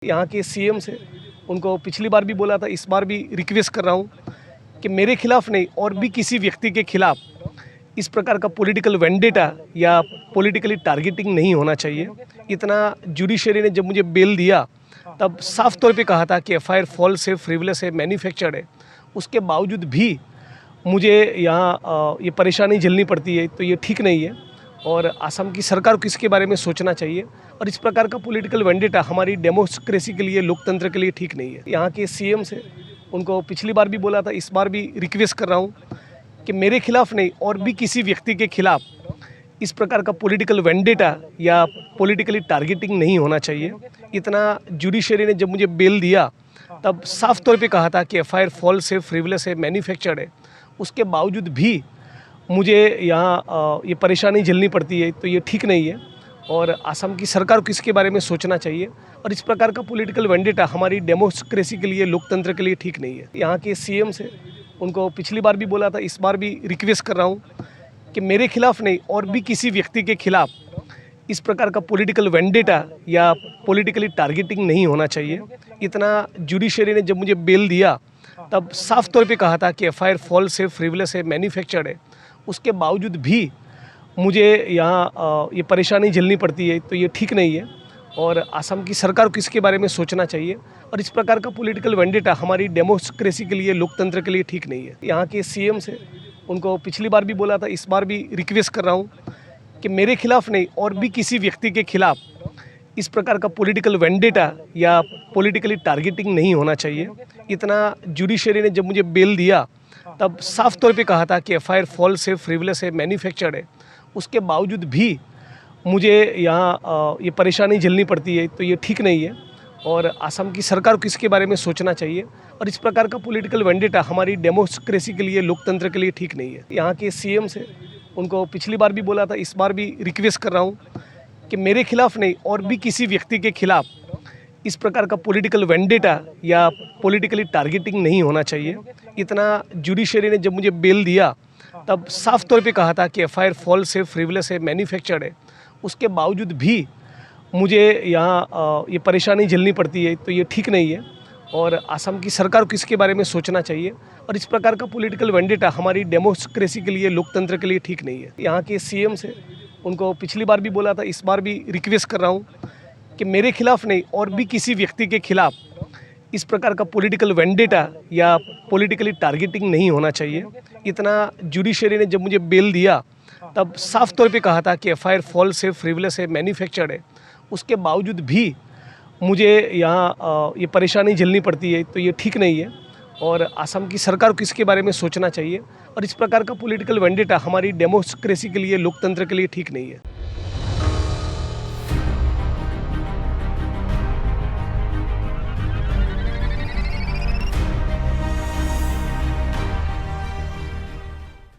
यहाँ के सीएम से उनको पिछली बार भी बोला था, इस बार भी रिक्वेस्ट कर रहा हूँ कि मेरे खिलाफ नहीं और भी किसी व्यक्ति के खिलाफ इस प्रकार का पॉलिटिकल वेंडेटा या पॉलिटिकली टारगेटिंग नहीं होना चाहिए। इतना जुडिशरी ने जब मुझे बेल दिया तब साफ तौर पे कहा था कि एफआईआर फॉल्स है, फ्रिवलेस है, मैन्युफैक्चर्ड है। उसके बावजूद भी मुझे यहाँ ये परेशानी झेलनी पड़ती है, तो ये ठीक नहीं है और असम की सरकार को इसके बारे में सोचना चाहिए। और इस प्रकार का पॉलिटिकल वेंडेटा हमारी डेमोक्रेसी के लिए, लोकतंत्र के लिए ठीक नहीं है। यहाँ के सीएम से उनको पिछली बार भी बोला था, इस बार भी रिक्वेस्ट कर रहा हूँ कि मेरे खिलाफ नहीं और भी किसी व्यक्ति के खिलाफ इस प्रकार का पॉलिटिकल वेंडेटा या पॉलिटिकली टारगेटिंग नहीं होना चाहिए। इतना जुडिशरी ने जब मुझे बेल दिया तब साफ तौर पे कहा था कि एफआईआर फॉल्स है, फ्रिवलेस है, मैन्युफैक्चर्ड है। उसके बावजूद भी मुझे यहाँ ये परेशानी झेलनी पड़ती है, तो ये ठीक नहीं है और असम की सरकार को इसके बारे में सोचना चाहिए। और इस प्रकार का पॉलिटिकल वेंडेटा हमारी डेमोक्रेसी के लिए, लोकतंत्र के लिए ठीक नहीं है। यहाँ के सीएम से उनको पिछली बार भी बोला था, इस बार भी रिक्वेस्ट कर रहा हूँ कि मेरे खिलाफ नहीं और भी किसी व्यक्ति के खिलाफ इस प्रकार का पॉलिटिकल वेंडेटा या पॉलिटिकली टारगेटिंग नहीं होना चाहिए। इतना जुडिशरी ने जब मुझे बेल दिया तब साफ तौर पे कहा था कि एफआईआर फॉल्स है, फ्रिवलेस है, मैन्युफैक्चर्ड है। उसके बावजूद भी मुझे यहाँ ये परेशानी झेलनी पड़ती है, तो ये ठीक नहीं है और असम की सरकार को इसके बारे में सोचना चाहिए। और इस प्रकार का पॉलिटिकल वेंडेटा हमारी डेमोक्रेसी के लिए, लोकतंत्र के लिए ठीक नहीं है। यहाँ के सीएम से उनको पिछली बार भी बोला था, इस बार भी रिक्वेस्ट कर रहा हूँ कि मेरे खिलाफ नहीं और भी किसी व्यक्ति के खिलाफ इस प्रकार का पॉलिटिकल वेंडेटा या पॉलिटिकली टारगेटिंग नहीं होना चाहिए। इतना जुडिशरी ने जब मुझे बेल दिया तब साफ तौर पे कहा था कि एफआईआर फॉल्स है, फ्रिवलेस है, मैन्युफैक्चर्ड है। उसके बावजूद भी मुझे यहाँ ये परेशानी झेलनी पड़ती है, तो ये ठीक नहीं है और असम की सरकार को इसके बारे में सोचना चाहिए। और इस प्रकार का पॉलिटिकल वेंडेटा हमारी डेमोक्रेसी के लिए, लोकतंत्र के लिए ठीक नहीं है। यहाँ के सीएम से उनको पिछली बार भी बोला था, इस बार भी रिक्वेस्ट कर रहा हूँ कि मेरे खिलाफ नहीं और भी किसी व्यक्ति के खिलाफ इस प्रकार का पॉलिटिकल वेंडेटा या पॉलिटिकली टारगेटिंग नहीं होना चाहिए। इतना जुडिशरी ने जब मुझे बेल दिया तब साफ तौर पे कहा था कि एफआईआर फॉल्स है, फ्रिवलेस है, मैन्युफैक्चर्ड है। उसके बावजूद भी मुझे यहाँ ये परेशानी झेलनी पड़ती है, तो ये ठीक नहीं है और असम की सरकार को इसके बारे में सोचना चाहिए। और इस प्रकार का पॉलिटिकल वेंडेटा हमारी डेमोक्रेसी के लिए, लोकतंत्र के लिए ठीक नहीं है। यहाँ के सीएम से उनको पिछली बार भी बोला था, इस बार भी रिक्वेस्ट कर रहा हूँ कि मेरे खिलाफ नहीं और भी किसी व्यक्ति के खिलाफ इस प्रकार का पॉलिटिकल वेंडेटा या पॉलिटिकली टारगेटिंग नहीं होना चाहिए। इतना जुडिशरी ने जब मुझे बेल दिया तब साफ तौर पे कहा था कि एफआईआर फॉल्स है, फ्रिवलेस है, मैन्युफैक्चर्ड है। उसके बावजूद भी मुझे यहाँ ये परेशानी झेलनी पड़ती है, तो ये ठीक नहीं है और असम की सरकार को इसके बारे में सोचना चाहिए। और इस प्रकार का पॉलिटिकल वेंडेटा हमारी डेमोक्रेसी के लिए, लोकतंत्र के लिए ठीक नहीं है।